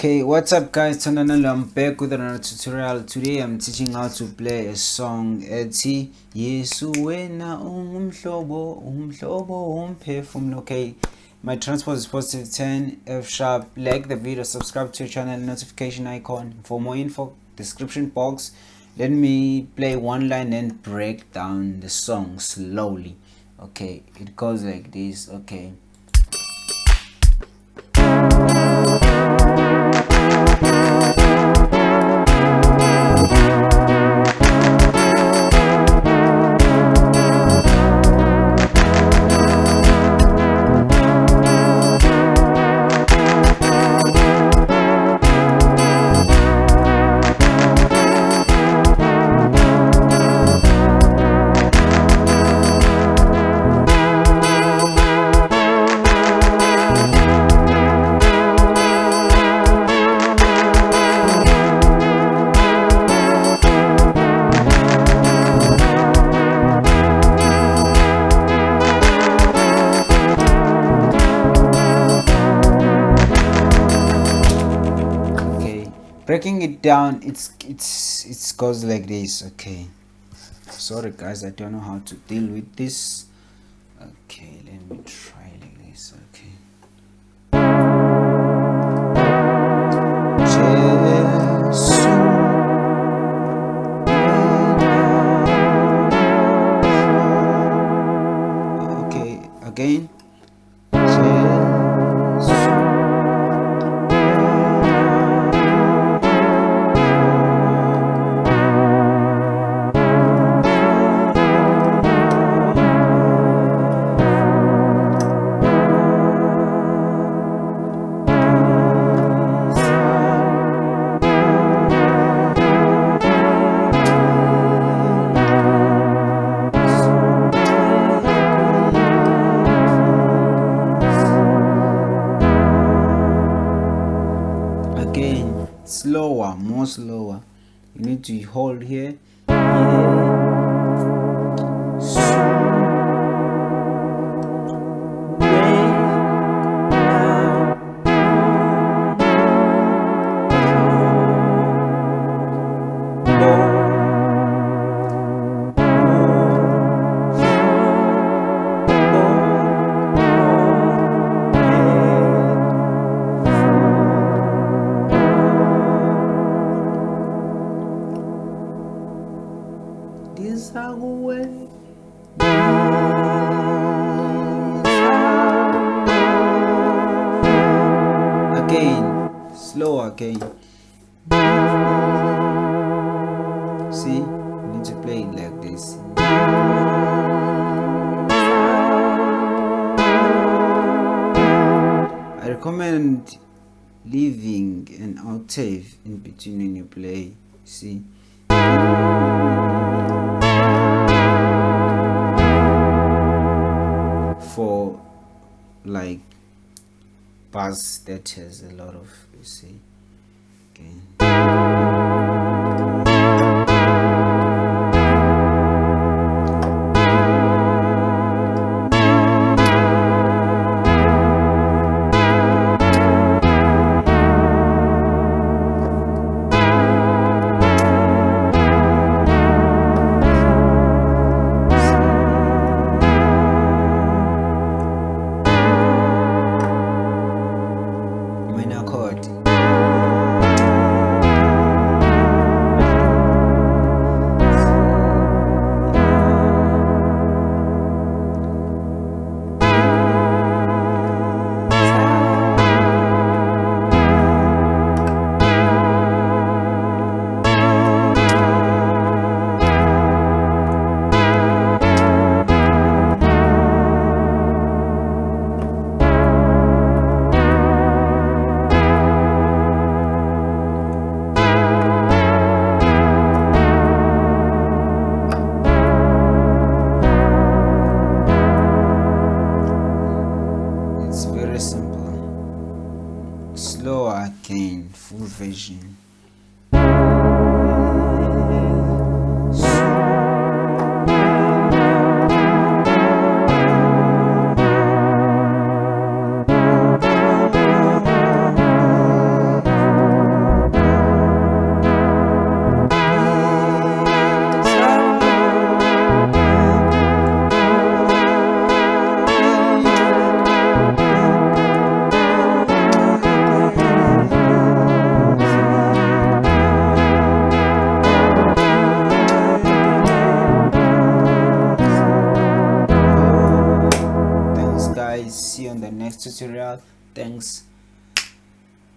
Okay, what's up guys? I'm back with another tutorial. Today I'm teaching how to play a song ethi Yesu Wena Ungumbobo umphefumulo. Okay, my transpose is positive 10 F sharp. Like the video, subscribe to your channel, notification icon. For more info, description box. Let me play one line and break down the song slowly. Okay, it goes like this. Okay. Breaking it down, it goes like this. Okay, sorry guys, I don't know how to deal with this. Okay, let me try like this. Okay, Yesu, okay, again. Again, slower, more slower. You need to hold here. Again, slow again. See, you need to play it like this. I recommend leaving an octave in between when you play. See. For like bass that has a lot of, you see. Okay. Wena chord. It's very simple. Slower again, full version. tutorial. Thanks.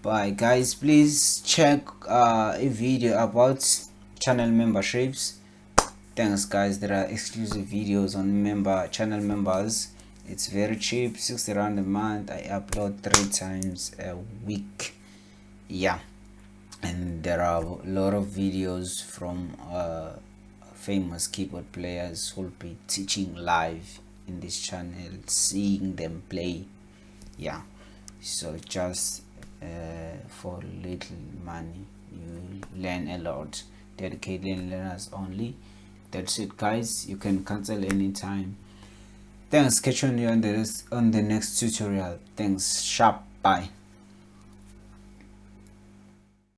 Bye guys. Please check a video about channel memberships. Thanks guys. There are exclusive videos on channel members. It's very cheap, 60 rand a month. I upload 3 times a week. Yeah, and there are a lot of videos from famous keyboard players who'll be teaching live in this channel, seeing them play. Yeah, so just for little money you learn a lot. Dedicated learners only. That's it guys. You can cancel anytime. Thanks. Catch you on the next tutorial. Thanks. Sharp. Bye.